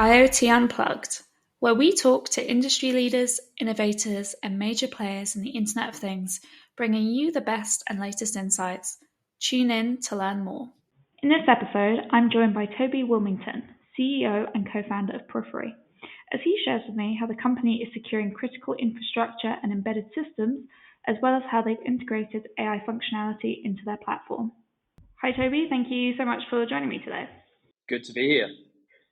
IoT Unplugged, where we talk to industry leaders, innovators, and major players in the Internet of Things, bringing you the best and latest insights. Tune in to learn more. In this episode, I'm joined by Toby Wilmington, CEO and co-founder of Periphery, as he shares with me how the company is securing critical infrastructure and embedded systems, as well as how they've integrated AI functionality into their platform. Hi Toby, thank you so much for joining me today. Good to be here.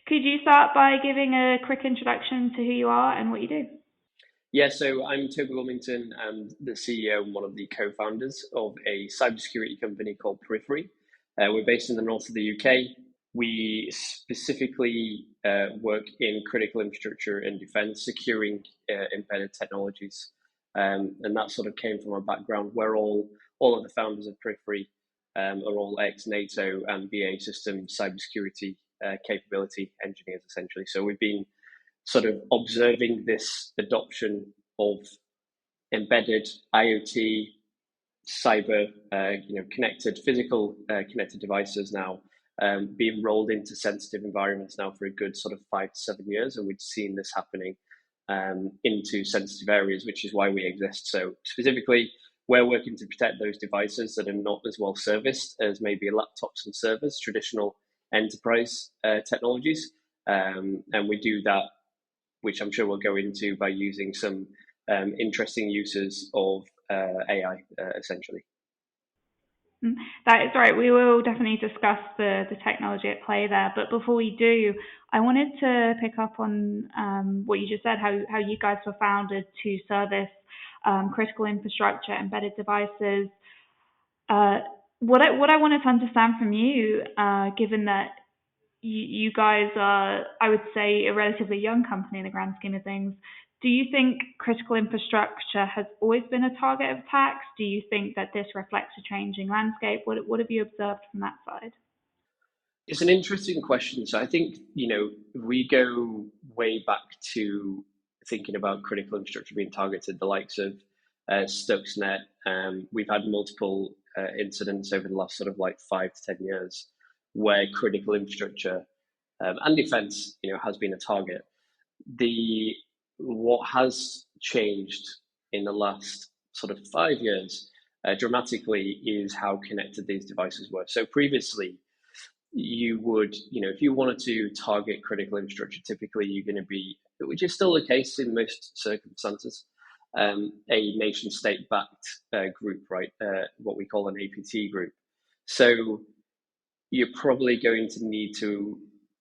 Could you start by giving a quick introduction to who you are and what you do? Yeah, so I'm Toby Wilmington. I'm the CEO and one of the co-founders of a cybersecurity company called Periphery. We're based in the north of the UK. We specifically work in critical infrastructure and defence, securing embedded technologies. And that sort of came from our background. We're all of the founders of Periphery are all ex-NATO and BAE Systems cybersecurity capability engineers, essentially. So we've been sort of observing this adoption of embedded IoT, cyber, connected, physical connected devices now being rolled into sensitive environments now for a good sort of 5 to 7 years, and we've seen this happening into sensitive areas, which is why we exist. So specifically, we're working to protect those devices that are not as well serviced as maybe laptops and servers, traditional enterprise technologies, and we do that, which I'm sure we'll go into, by using some interesting uses of AI, essentially. That is right. We will definitely discuss the technology at play there. But before we do, I wanted to pick up on what you just said, how you guys were founded to service critical infrastructure, embedded devices. What I wanted to understand from you, given that you guys are, I would say, a relatively young company in the grand scheme of things, do you think critical infrastructure has always been a target of attacks? Do you think that this reflects a changing landscape? What have you observed from that side? It's an interesting question. So I think, we go way back to thinking about critical infrastructure being targeted, the likes of Stuxnet. We've had multiple incidents over the last sort of 5 to 10 years where critical infrastructure and defense, has been a target. What has changed in the last sort of 5 years dramatically is how connected these devices were. So previously, you would, if you wanted to target critical infrastructure, typically you're going to be, which is still the case in most circumstances, a nation state backed group, right? What we call an APT group. So you're probably going to need to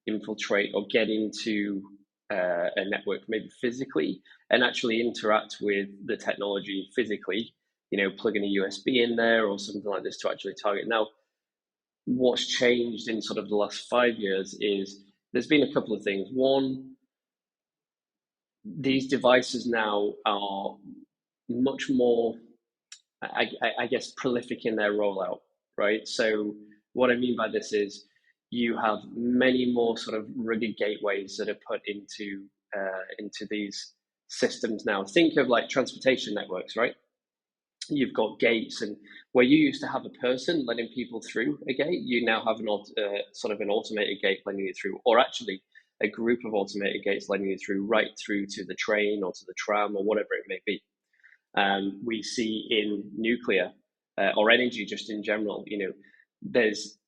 infiltrate or get into a network, maybe physically, and actually interact with the technology physically, plugging a USB in there or something like this to actually target. Now, what's changed in sort of the last 5 years is there's been a couple of things. One, these devices now are much more, I guess, prolific in their rollout, right? So what I mean by this is you have many more sort of rugged gateways that are put into these systems now. Think of like transportation networks, right? You've got gates, and where you used to have a person letting people through a gate, you now have an automated gate letting you through, or actually a group of automated gates letting you through, right through to the train or to the tram or whatever it may be. We see in nuclear or energy just in general, since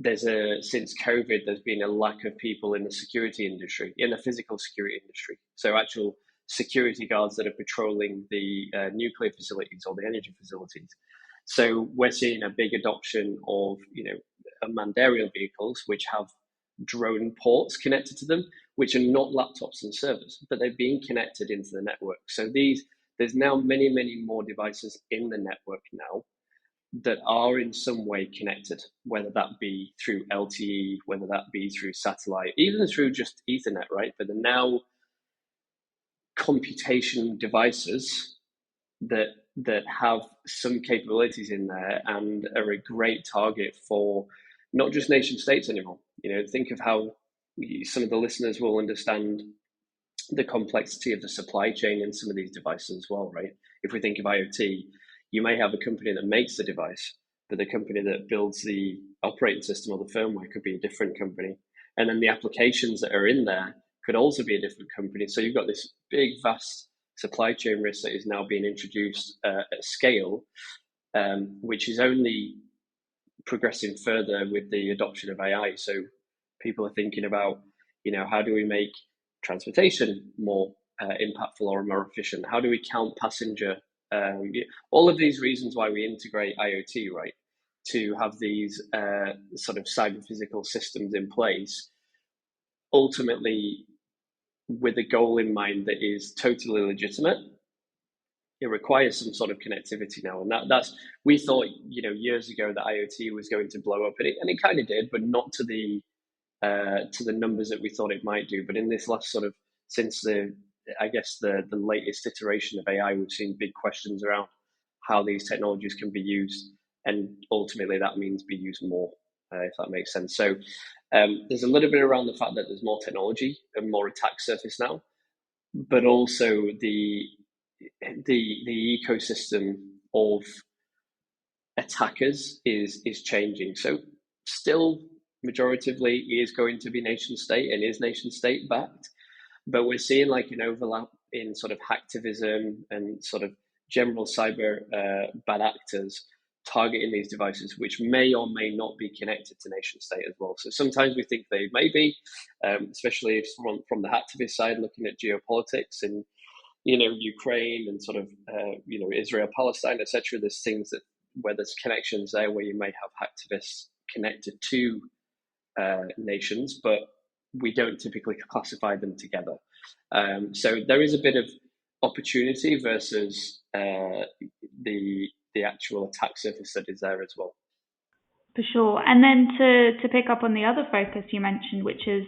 COVID, there's been a lack of people in the security industry, in the physical security industry. So actual security guards that are patrolling the nuclear facilities or the energy facilities. So we're seeing a big adoption of, manned aerial vehicles, which have drone ports connected to them, which are not laptops and servers, but they're being connected into the network. So there's now many, many more devices in the network now that are in some way connected, whether that be through LTE, whether that be through satellite, even through just Ethernet, right? But they're now computation devices that have some capabilities in there and are a great target for not just nation states anymore. Think of how some of the listeners will understand the complexity of the supply chain in some of these devices as well, right? If we think of IoT, you may have a company that makes the device, but the company that builds the operating system or the firmware could be a different company. And then the applications that are in there could also be a different company. So you've got this big, vast supply chain risk that is now being introduced at scale, which is only progressing further with the adoption of AI. So people are thinking about, how do we make transportation more impactful or more efficient? How do we count passenger? All of these reasons why we integrate IoT, right? To have these sort of cyber physical systems in place, ultimately with a goal in mind that is totally legitimate. It requires some sort of connectivity now, and that's we thought years ago that IoT was going to blow up, and it kind of did, but not to the numbers that we thought it might do. But in this last sort of since the latest iteration of AI, we've seen big questions around how these technologies can be used, and ultimately that means be used more, if that makes sense. So there's a little bit around the fact that there's more technology and more attack surface now, but also the ecosystem of attackers is changing. So still majoritively is going to be nation state and is nation state backed, but we're seeing like an overlap in sort of hacktivism and sort of general cyber bad actors targeting these devices, which may or may not be connected to nation state as well. So sometimes we think they may be, especially if from the hacktivist side, looking at geopolitics and Ukraine and sort of Israel, Palestine, etc. There's things that where there's connections there where you may have hacktivists connected to nations, but we don't typically classify them together. So there is a bit of opportunity versus the actual attack surface that is there as well. For sure. And then to pick up on the other focus you mentioned, which is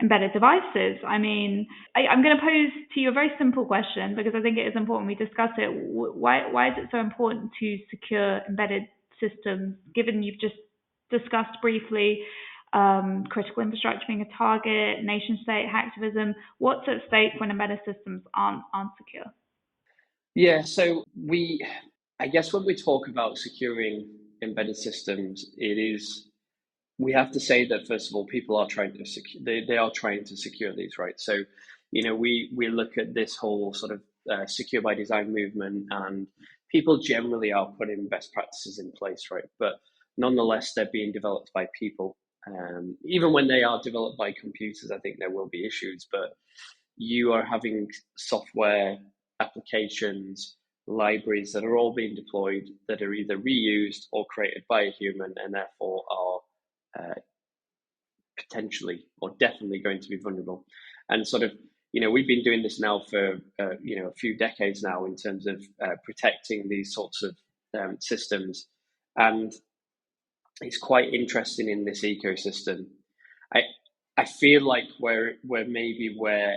embedded devices. I mean, I'm going to pose to you a very simple question because I think it is important we discuss it. Why is it so important to secure embedded systems, given you've just discussed briefly critical infrastructure being a target, nation state hacktivism? What's at stake when embedded systems aren't secure? Yeah, so I guess when we talk about securing embedded systems, we have to say that first of all, people are trying to secure. They are trying to secure these, right? So, we look at this whole sort of secure by design movement, and people generally are putting best practices in place, right? But nonetheless, they're being developed by people. Even when they are developed by computers, I think there will be issues. But you are having software applications, libraries that are all being deployed that are either reused or created by a human, and therefore are potentially or definitely going to be vulnerable. And sort of, we've been doing this now for a few decades now in terms of protecting these sorts of systems, and it's quite interesting in this ecosystem. I feel like where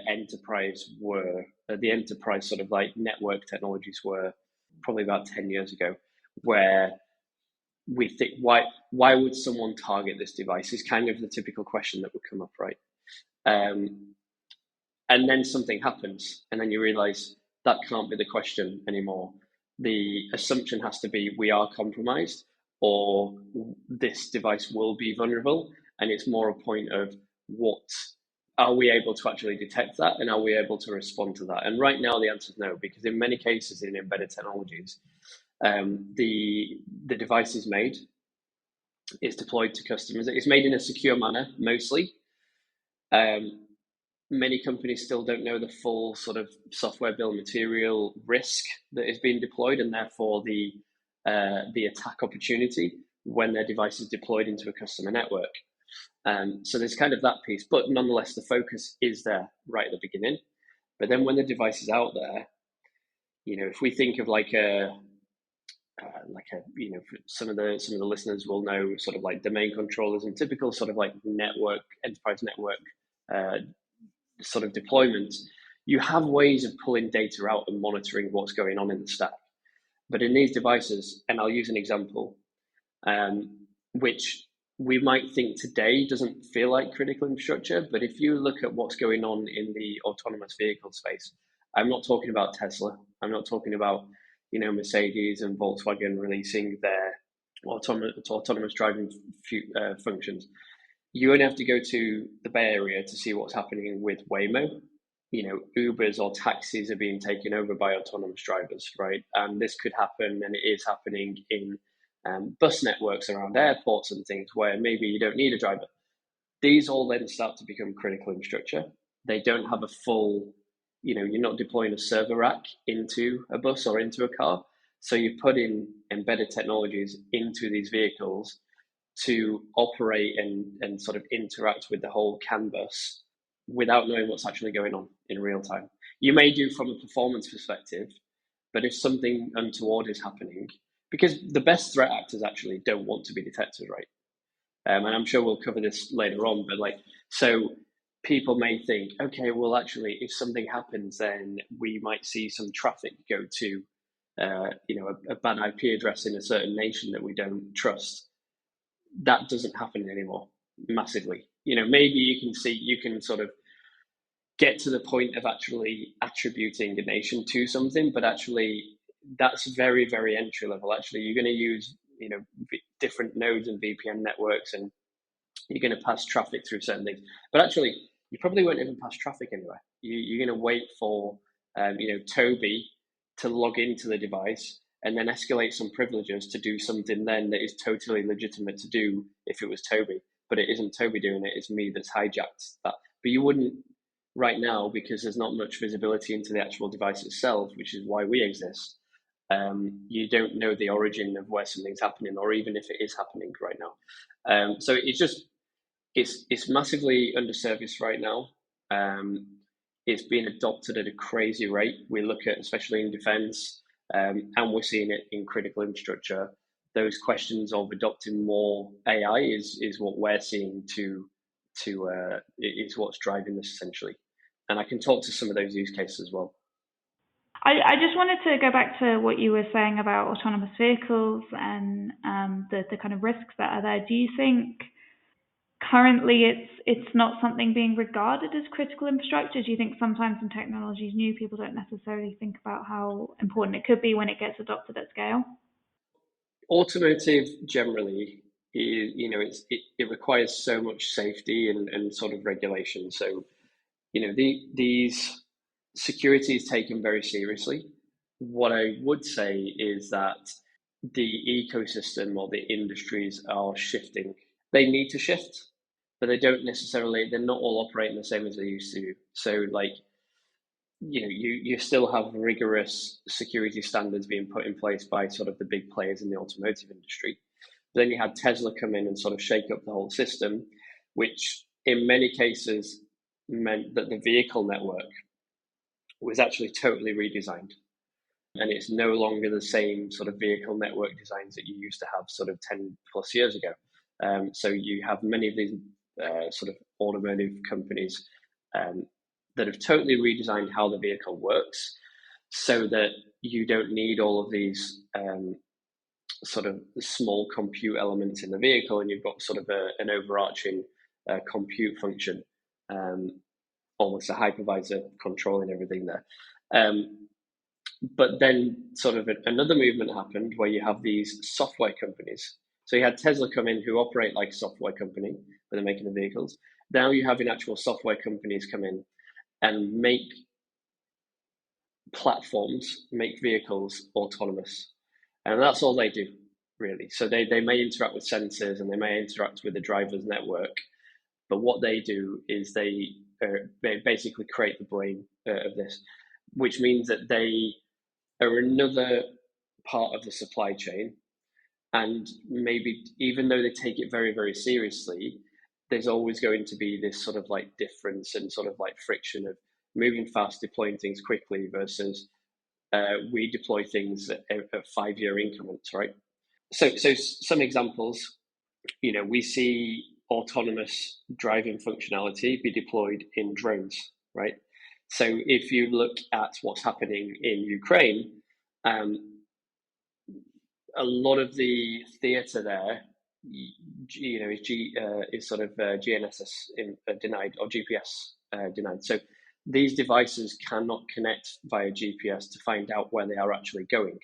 enterprise were, the enterprise sort of like network technologies were probably about 10 years ago, where we think, why would someone target this device is kind of the typical question that would come up, right? And then something happens, and then you realize that can't be the question anymore. The assumption has to be we are compromised or this device will be vulnerable, and it's more a point of what are we able to actually detect that, and are we able to respond to that? And right now the answer is no, because in many cases in embedded technologies, the device is made, it's deployed to customers, it's made in a secure manner mostly. Many companies still don't know the full sort of software bill of material risk that is being deployed, and therefore the attack opportunity when their device is deployed into a customer network. So there's kind of that piece, but nonetheless, the focus is there right at the beginning. But then when the device is out there, if we think of some of the listeners will know sort of like domain controllers and typical sort of like enterprise network sort of deployments, you have ways of pulling data out and monitoring what's going on in the stack. But in these devices, and I'll use an example, which we might think today doesn't feel like critical infrastructure, but if you look at what's going on in the autonomous vehicle space, I'm not talking about Tesla, I'm not talking about Mercedes and Volkswagen releasing their autonomous driving functions. you only have to go to the Bay Area to see what's happening with Waymo. Ubers or taxis are being taken over by autonomous drivers, right? And this could happen, and it is happening in bus networks around airports and things where maybe you don't need a driver. These all then start to become critical infrastructure. They don't have a full, you're not deploying a server rack into a bus or into a car. So you put in embedded technologies into these vehicles to operate and sort of interact with the whole CAN bus without knowing what's actually going on in real time. You may do from a performance perspective, but if something untoward is happening, because the best threat actors actually don't want to be detected, right? And I'm sure we'll cover this later on, but so people may think, okay, well, actually, if something happens, then we might see some traffic go to, a bad IP address in a certain nation that we don't trust. That doesn't happen anymore massively. Maybe you can sort of get to the point of actually attributing a nation to something, but actually that's very, very entry level. Actually, you're going to use, different nodes and VPN networks, and you're going to pass traffic through certain things. But actually, you probably won't even pass traffic anywhere. You're going to wait for, Toby to log into the device and then escalate some privileges to do something then that is totally legitimate to do if it was Toby. But it isn't Toby doing it, it's me that's hijacked that. But you wouldn't right now, because there's not much visibility into the actual device itself, which is why we exist. You don't know the origin of where something's happening, or even if it is happening right now. So it's massively underserviced right now. It's being adopted at a crazy rate. We look at, especially in defense, and we're seeing it in critical infrastructure. Those questions of adopting more AI is what we're seeing is what's driving this essentially. And I can talk to some of those use cases as well. I just wanted to go back to what you were saying about autonomous vehicles and the kind of risks that are there. Do you think currently it's not something being regarded as critical infrastructure? Do you think sometimes when technology is new, people don't necessarily think about how important it could be when it gets adopted at scale? Automotive generally is, it requires so much safety and sort of regulation. So, these security is taken very seriously. What I would say is that the ecosystem or the industries are shifting. They need to shift, but they're not all operating the same as they used to. So you still have rigorous security standards being put in place by sort of the big players in the automotive industry. But then you had Tesla come in and sort of shake up the whole system, which in many cases meant that the vehicle network was actually totally redesigned. And it's no longer the same sort of vehicle network designs that you used to have sort of 10 plus years ago. So you have many of these sort of automotive companies that have totally redesigned how the vehicle works so that you don't need all of these sort of small compute elements in the vehicle, and you've got sort of an overarching compute function, almost a hypervisor controlling everything there. But then sort of another movement happened where you have these software companies. So you had Tesla come in who operate like a software company, but they're making the vehicles. Now you're having actual software companies come in and make platforms, make vehicles autonomous. And that's all they do, really. So they may interact with sensors and they may interact with the driver's network. But what they do is they basically create the brain of this, which means that they are another part of the supply chain. And maybe even though they take it very, very seriously, there's always going to be this sort of like difference and sort of like friction of moving fast, deploying things quickly versus we deploy things at 5-year increments, right? So some examples, we see autonomous driving functionality be deployed in drones, right? So if you look at what's happening in Ukraine, a lot of the theatre there, is sort of GNSS denied or GPS denied. So these devices cannot connect via GPS to find out where they are actually going.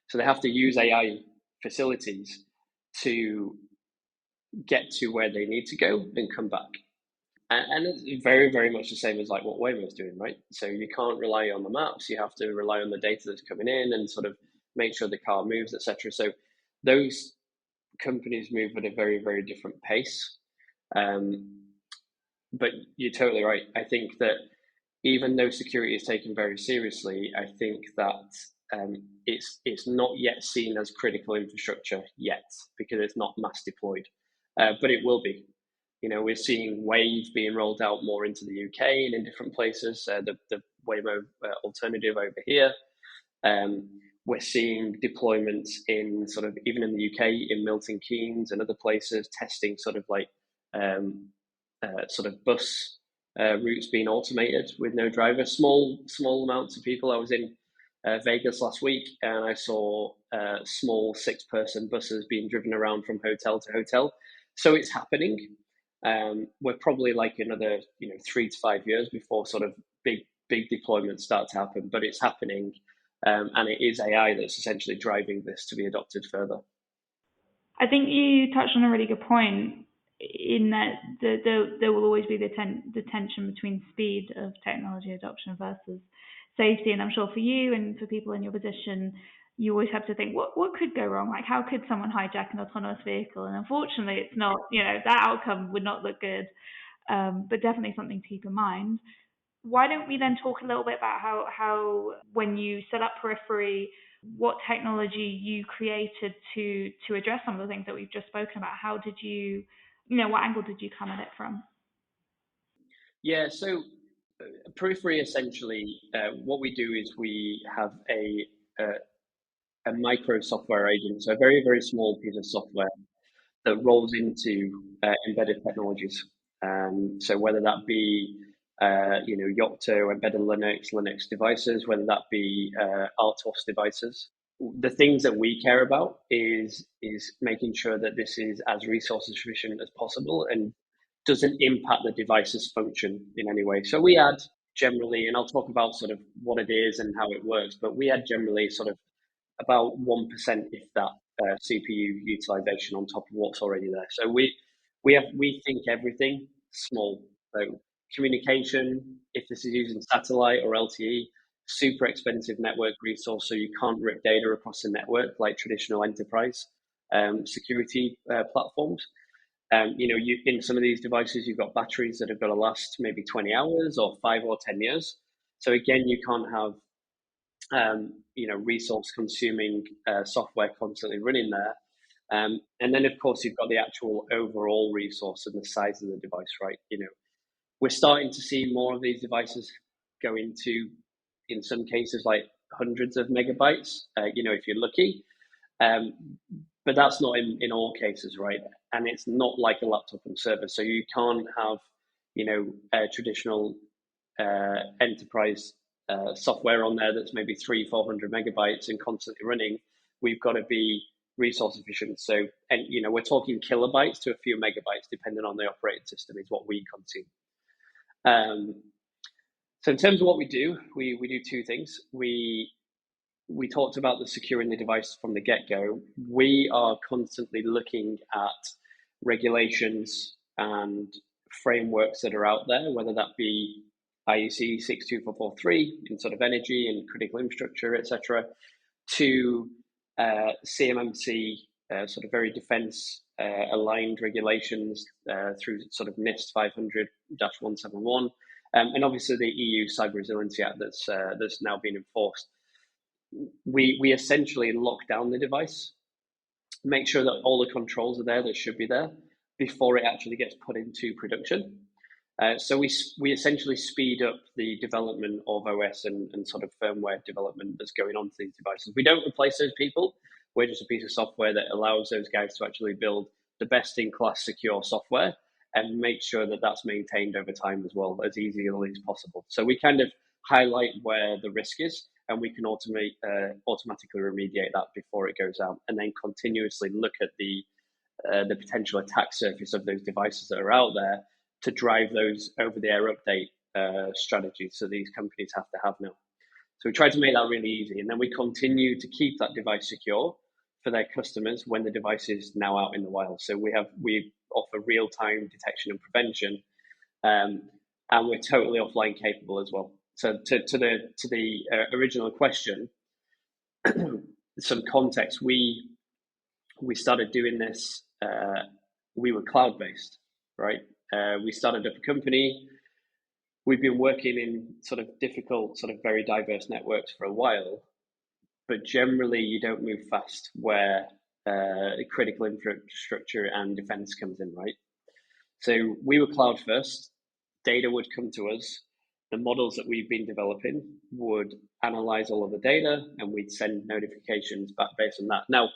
So they have to use AI facilities to get to where they need to go and come back. And it's very, very much the same as like what Waymo's doing, right? So you can't rely on the maps. You have to rely on the data that's coming in and sort of make sure the car moves, etc. So those companies move at a very, very different pace. But you're totally right. I think that even though security is taken very seriously, I think that it's not yet seen as critical infrastructure yet because it's not mass deployed, but it will be. You know, we're seeing Wave being rolled out more into the UK and in different places. The Waymo alternative over here. We're seeing deployments in sort of even in the UK in Milton Keynes and other places testing sort of like sort of bus routes being automated with no driver. Small amounts of people. I was in Vegas last week and I saw small 6-person buses being driven around from hotel to hotel. So it's happening. We're probably like another 3 to 5 years before sort of big deployments start to happen, but it's happening, and it is AI that's essentially driving this to be adopted further. I think you touched on a really good point in that there will always be the tension between speed of technology adoption versus safety. And I'm sure for you and for people in your position, you always have to think, what could go wrong? Like, how could someone hijack an autonomous vehicle? And unfortunately, it's not, that outcome would not look good, but definitely something to keep in mind. Why don't we then talk a little bit about how when you set up Periphery, what technology you created to address some of the things that we've just spoken about? How did you, what angle did you come at it from? Yeah, so Periphery essentially, what we do is we have a micro software agent, so a very, very small piece of software that rolls into embedded technologies. So whether that be Yocto, embedded Linux devices, whether that be RTOS devices. The things that we care about is making sure that this is as resource efficient as possible and doesn't impact the device's function in any way. So we add generally, and I'll talk about sort of what it is and how it works, but we add generally sort of about 1%, if that, CPU utilization on top of what's already there. So we think everything small. So communication, if this is using satellite or LTE, super expensive network resource, so you can't rip data across the network like traditional enterprise security platforms. You in some of these devices, you've got batteries that have got to last maybe 20 hours or 5 or 10 years. So again, you can't have resource consuming software constantly running there. And then of course you've got the actual overall resource and the size of the device, right? We're starting to see more of these devices go into, in some cases, like hundreds of megabytes, if you're lucky. But that's not in all cases, right? And it's not like a laptop and server. So you can't have, a traditional enterprise software on there that's maybe 300-400 megabytes and constantly running. We've got to be resource efficient. So, and we're talking kilobytes to a few megabytes, depending on the operating system, is what we consume. So in terms of what we do, we do two things. We talked about the securing the device from the get-go. We are constantly looking at regulations and frameworks that are out there, whether that be IEC 62443 in sort of energy and critical infrastructure, etc., to CMMC, sort of very defense aligned regulations through sort of NIST 500-171, and obviously the EU Cyber Resiliency Act that's now been enforced. We essentially lock down the device, make sure that all the controls are there that should be there before it actually gets put into production. So we essentially speed up the development of OS and sort of firmware development that's going on to these devices. We don't replace those people. We're just a piece of software that allows those guys to actually build the best-in-class secure software and make sure that that's maintained over time as well, as easily as possible. So we kind of highlight where the risk is, and we can automatically remediate that before it goes out, and then continuously look at the potential attack surface of those devices that are out there to drive those over-the-air update strategies. So these companies have to have now. So we try to make that really easy, and then we continue to keep that device secure for their customers when the device is now out in the wild. So we offer real-time detection and prevention, and we're totally offline capable as well. So to the original question, some context, we started doing this. We were cloud-based, right? We started up a company. We've been working in sort of difficult, sort of very diverse networks for a while, but generally you don't move fast where critical infrastructure and defense comes in, right? So we were cloud first. Data would come to us. The models that we've been developing would analyze all of the data, and we'd send notifications back based on that. Now,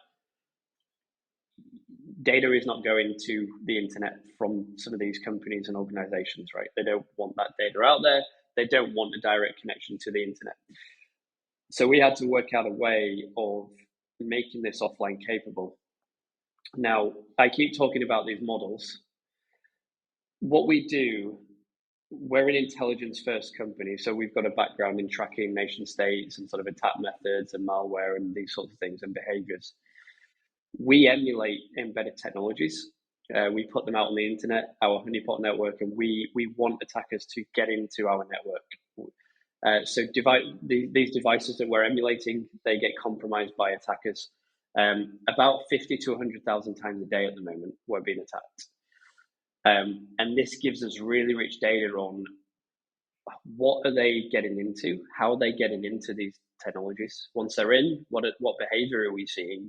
data is not going to the internet from some of these companies and organizations, right? They don't want that data out there. They don't want a direct connection to the internet. So we had to work out a way of making this offline capable. Now, I keep talking about these models. What we do, we're an intelligence first company. So we've got a background in tracking nation states and sort of attack methods and malware and these sorts of things and behaviors. We emulate embedded technologies. We put them out on the internet, our honeypot network, and we want attackers to get into our network. So these devices that we're emulating, they get compromised by attackers. About 50 to 100,000 times a day at the moment, we're being attacked. And this gives us really rich data on what are they getting into, how are they getting into these technologies. Once they're in, what behavior are we seeing?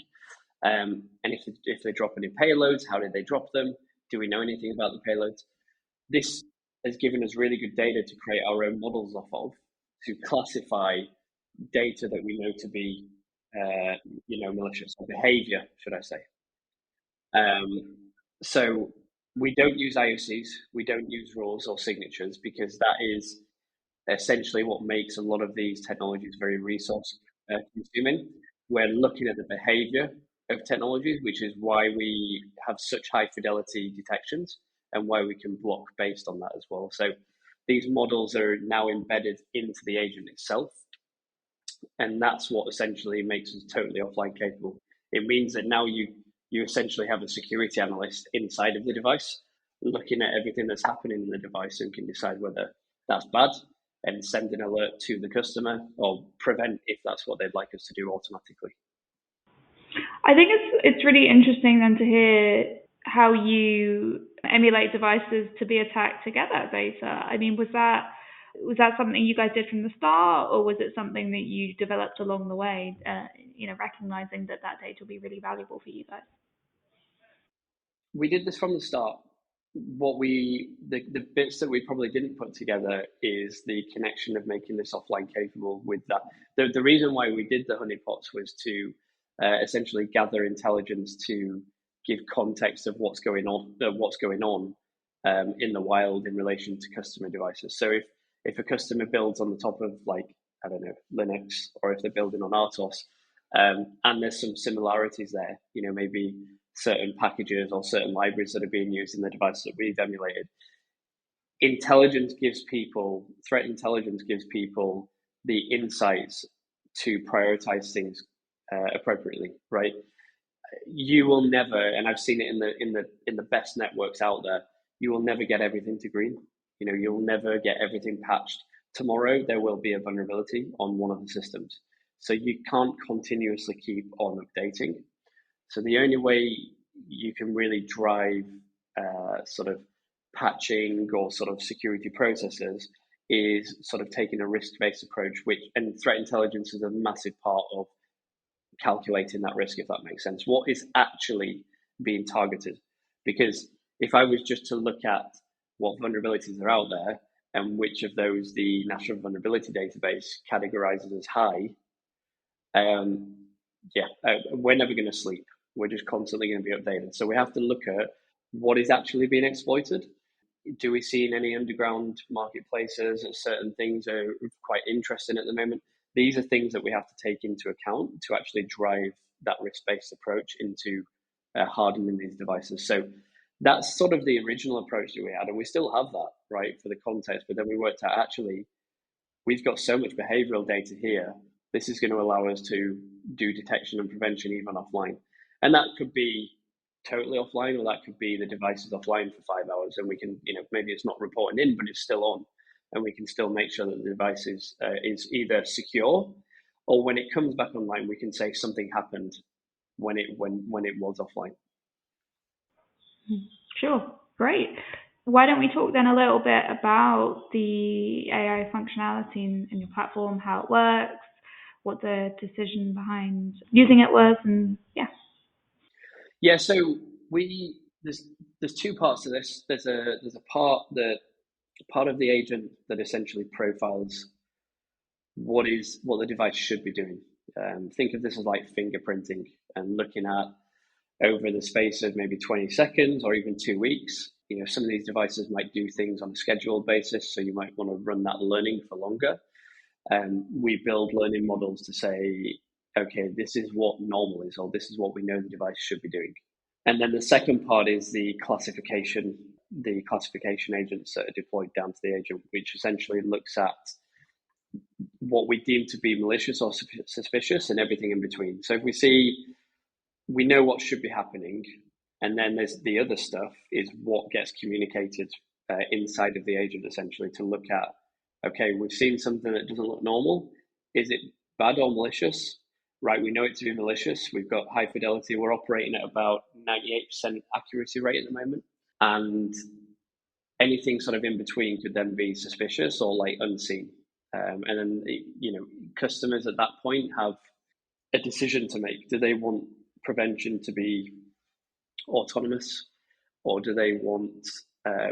And if they're dropping in payloads, how did they drop them? Do we know anything about the payloads? This has given us really good data to create our own models off of, to classify data that we know to be, malicious, or behavior, should I say. So we don't use IOCs, we don't use rules or signatures, because that is essentially what makes a lot of these technologies very resource consuming. We're looking at the behavior of technologies, which is why we have such high fidelity detections and why we can block based on that as well. So these models are now embedded into the agent itself, and that's what essentially makes us totally offline capable. It means that now you essentially have a security analyst inside of the device looking at everything that's happening in the device and can decide whether that's bad and send an alert to the customer or prevent if that's what they'd like us to do automatically. I think it's really interesting then to hear how you emulate devices to be attacked to get that data. I mean, was that something you guys did from the start, or was it something that you developed along the way? Recognizing that data will be really valuable for you guys. We did this from the start. The bits that we probably didn't put together is the connection of making this offline capable with that. The reason why we did the honeypots was to essentially gather intelligence to give context of what's going on in the wild in relation to customer devices. So if a customer builds on the top of, like, I don't know, Linux, or if they're building on RTOS, and there's some similarities there, maybe certain packages or certain libraries that are being used in the devices that we've emulated. Threat intelligence gives people the insights to prioritize things appropriately, right? You will never, and I've seen it in the best networks out there, you will never get everything to green. You'll never get everything patched. Tomorrow there will be a vulnerability on one of the systems, so you can't continuously keep on updating. So the only way you can really drive sort of patching or sort of security processes is sort of taking a risk-based approach, and threat intelligence is a massive part of calculating that risk, if that makes sense. What is actually being targeted? Because if I was just to look at what vulnerabilities are out there and which of those the National Vulnerability Database categorizes as high, we're never going to sleep. We're just constantly going to be updated. So we have to look at what is actually being exploited. Do we see in any underground marketplaces that certain things are quite interesting at the moment? These are things that we have to take into account to actually drive that risk-based approach into hardening these devices. So that's sort of the original approach that we had, and we still have that, right, for the context. But then we worked out, actually, we've got so much behavioral data here. This is going to allow us to do detection and prevention even offline. And that could be totally offline, or that could be the device is offline for 5 hours, and we can, maybe it's not reporting in, but it's still on, and we can still make sure that the device is either secure, or when it comes back online, we can say something happened when it was offline. Sure, great. Why don't we talk then a little bit about the AI functionality in your platform, how it works, what the decision behind using it was, and yeah. Yeah, so there's two parts to this. There's a part of the agent that essentially profiles what the device should be doing. Think of this as like fingerprinting and looking at over the space of maybe 20 seconds or even 2 weeks. Some of these devices might do things on a scheduled basis, so you might want to run that learning for longer. We build learning models to say, okay, this is what normal is, or this is what we know the device should be doing. And then the second part is the classification agents that are deployed down to the agent, which essentially looks at what we deem to be malicious or suspicious and everything in between. So if we know what should be happening, and then there's the other stuff is what gets communicated inside of the agent, essentially, to look at, okay, we've seen something that doesn't look normal. Is it bad or malicious? Right, we know it to be malicious. We've got high fidelity. We're operating at about 98% accuracy rate at the moment. And anything sort of in between could then be suspicious or like unseen. And then, customers at that point have a decision to make. Do they want prevention to be autonomous, or do they want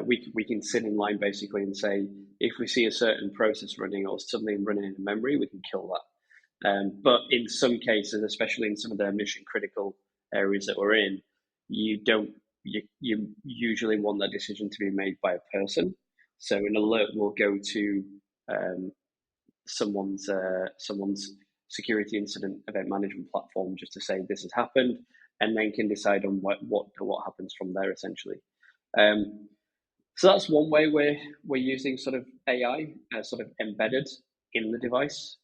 we can sit in line basically and say, if we see a certain process running or something running in memory, we can kill that. But in some cases, especially in some of the mission critical areas that we're in, you usually want that decision to be made by a person. So an alert will go to someone's security incident event management platform just to say this has happened, and then can decide on what happens from there, essentially. So that's one way we're using sort of AI sort of embedded in the device.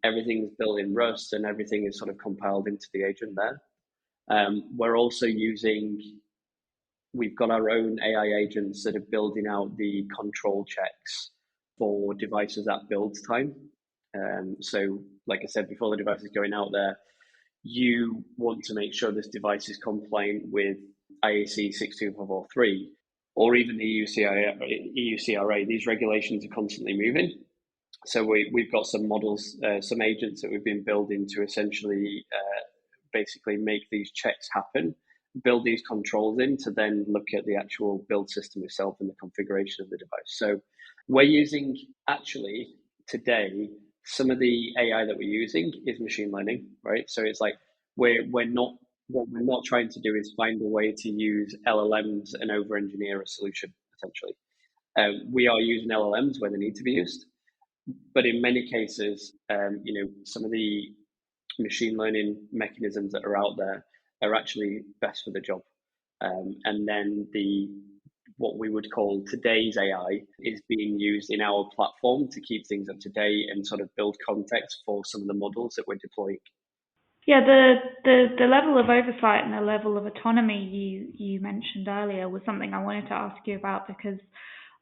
Everything's built in Rust, and everything is sort of compiled into the agent there. We're also we've got our own AI agents that are building out the control checks for devices at build time. So like I said before, the device is going out there, you want to make sure this device is compliant with IAC 62543 or even the EU CRA. These regulations are constantly moving. So we've got some models, some agents that we've been building to essentially basically make these checks happen, build these controls in to then look at the actual build system itself and the configuration of the device. So we're using, actually, today, some of the AI that we're using is machine learning, right? So it's like what we're not trying to do is find a way to use LLMs and over-engineer a solution, essentially. We are using LLMs where they need to be used, but in many cases, some of the machine learning mechanisms that are out there are actually best for the job. And then what we would call today's AI is being used in our platform to keep things up to date and sort of build context for some of the models that we're deploying. Yeah, the level of oversight and the level of autonomy you mentioned earlier was something I wanted to ask you about, because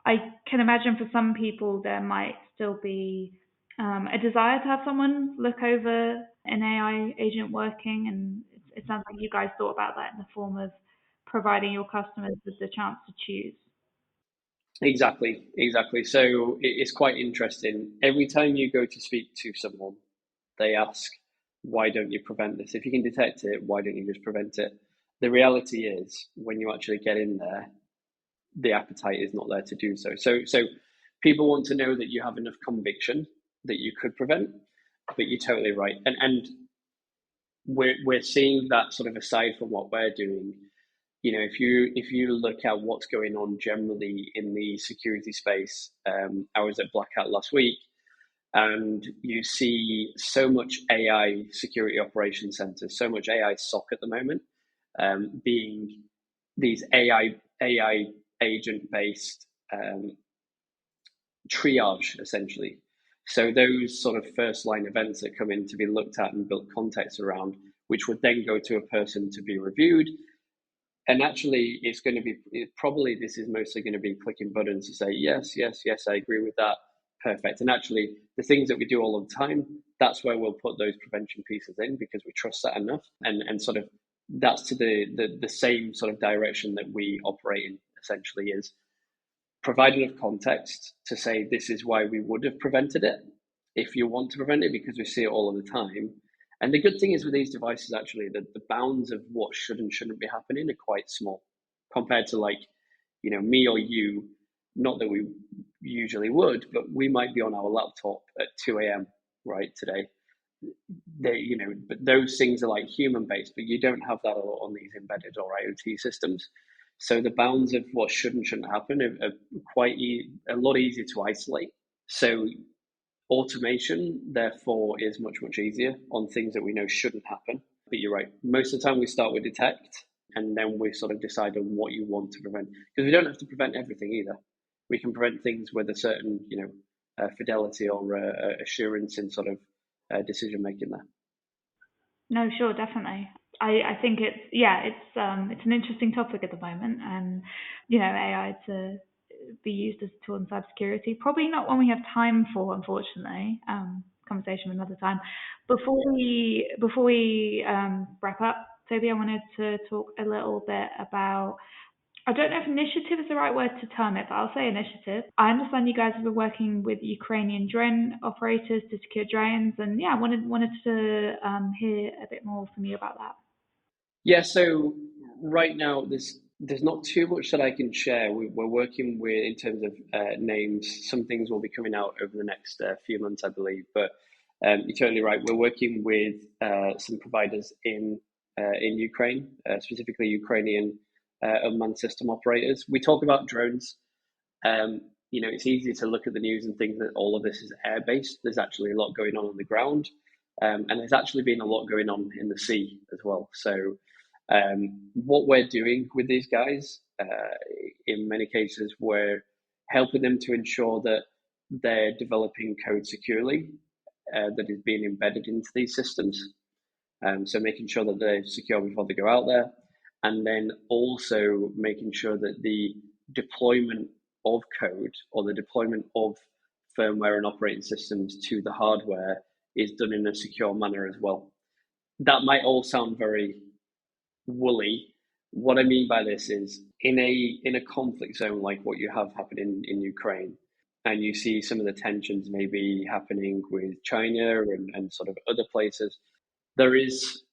I can imagine for some people there might still be a desire to have someone look over an AI agent working, and it sounds like you guys thought about that in the form of providing your customers with the chance to choose. Exactly. So it's quite interesting. Every time you go to speak to someone, they ask, why don't you prevent this? If you can detect it, why don't you just prevent it? The reality is, when you actually get in there, the appetite is not there to do so. So people want to know that you have enough conviction that you could prevent, but you're totally right. And we're seeing that sort of aside from what we're doing. If you look at what's going on generally in the security space, I was at Black Hat last week, and you see so much AI security operations centers, so much AI SOC at the moment, being these AI agent-based triage, essentially. So those sort of first line events that come in to be looked at and built context around, which would then go to a person to be reviewed, And actually, probably this is mostly going to be clicking buttons to say, yes, yes, yes, I agree with that. Perfect. And actually, the things that we do all the time, that's where we'll put those prevention pieces in because we trust that enough. And sort of that's to the same sort of direction that we operate in, essentially, is provide enough context to say this is why we would have prevented it if you want to prevent it, because we see it all of the time. And the good thing is with these devices, actually, that the bounds of what should and shouldn't be happening are quite small compared to, like, me or you. Not that we usually would, but we might be on our laptop at 2 a.m. right today. But those things are like human based, but you don't have that a lot on these embedded or IoT systems. So the bounds of what should and shouldn't happen are quite a lot easier to isolate. So automation, therefore, is much, much easier on things that we know shouldn't happen. But you're right. Most of the time we start with detect, and then we sort of decide on what you want to prevent. Because we don't have to prevent everything either. We can prevent things with a certain, fidelity or assurance in sort of decision making there. No, sure, definitely. I think it's an interesting topic at the moment, and AI to be used as a tool in cybersecurity. Probably not one we have time for, unfortunately. Conversation another time. Before we wrap up, Toby, I wanted to talk a little bit about. I don't know if initiative is the right word to term it, but I'll say initiative. I understand you guys have been working with Ukrainian drone operators to secure drones, and I wanted to hear a bit more from you about that. Yeah, so right now there's not too much that I can share. We're working with, in terms of names, some things will be coming out over the next few months, I believe. But you're totally right. We're working with some providers in Ukraine, specifically Ukrainian unmanned system operators. We talk about drones. It's easy to look at the news and think that all of this is air based. There's actually a lot going on the ground, and there's actually been a lot going on in the sea as well. So what we're doing with these guys, in many cases, we're helping them to ensure that they're developing code securely that is being embedded into these systems. So making sure that they're secure before they go out there, and then also making sure that the deployment of code or the deployment of firmware and operating systems to the hardware is done in a secure manner as well. That might all sound very woolly. What I mean by this is in a conflict zone like what you have happening in Ukraine, and you see some of the tensions maybe happening with China and sort of other places, there is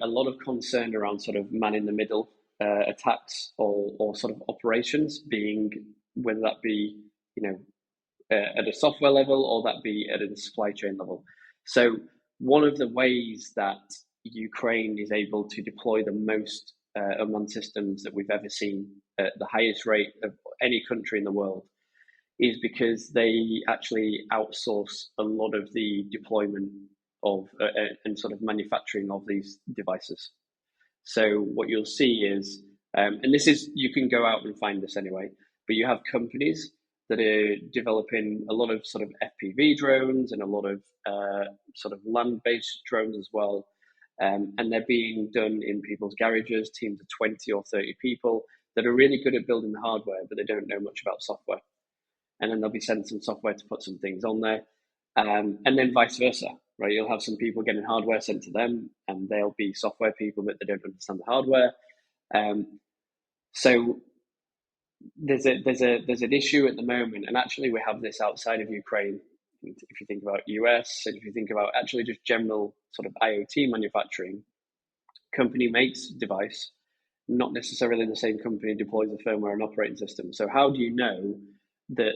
a lot of concern around sort of man in the middle attacks or sort of operations, being whether that be at a software level or that be at a supply chain level. So one of the ways that Ukraine is able to deploy the most unmanned systems that we've ever seen at the highest rate of any country in the world is because they actually outsource a lot of the deployment of and sort of manufacturing of these devices. So what you'll see is, and this is, you can go out and find this anyway, but you have companies that are developing a lot of sort of FPV drones and a lot of sort of land-based drones as well. And they're being done in people's garages, teams of 20 or 30 people that are really good at building the hardware, but they don't know much about software. And then they'll be sent some software to put some things on there. And then vice versa, right? You'll have some people getting hardware sent to them, and they'll be software people, but they don't understand the hardware. So there's an issue at the moment, and actually we have this outside of Ukraine. If you think about US, and if you think about actually just general sort of IoT manufacturing, company makes device, not necessarily the same company deploys the firmware and operating system. So how do you know that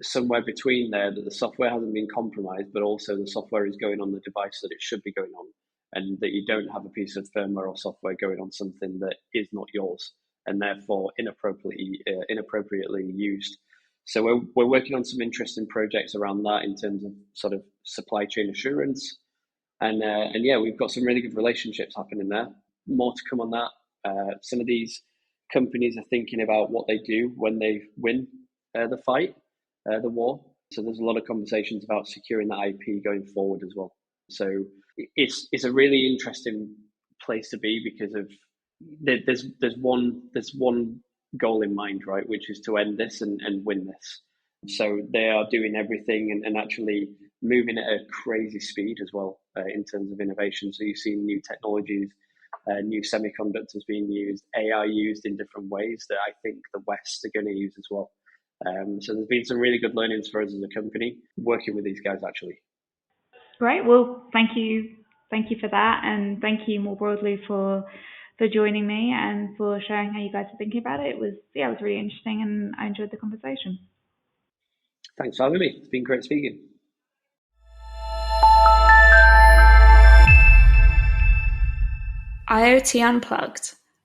somewhere between there that the software hasn't been compromised, but also the software is going on the device that it should be going on, and that you don't have a piece of firmware or software going on something that is not yours and therefore inappropriately used? So we're working on some interesting projects around that in terms of sort of supply chain assurance, and yeah, we've got some really good relationships happening there. More to come on that. Some of these companies are thinking about what they do when they win the fight, the war. So there's a lot of conversations about securing that IP going forward as well. So it's a really interesting place to be because of there's one goal in mind, right, which is to end this and win this. So they are doing everything and actually moving at a crazy speed as well in terms of innovation. So you've seen new technologies, new semiconductors being used, AI used in different ways that I think the West are going to use as well. So there's been some really good learnings for us as a company working with these guys actually. Great. Well, thank you for that, and thank you more broadly for joining me and for sharing how you guys are thinking about it. It was really interesting, and I enjoyed the conversation. Thanks for having me. It's been great speaking. IoT Unplugged.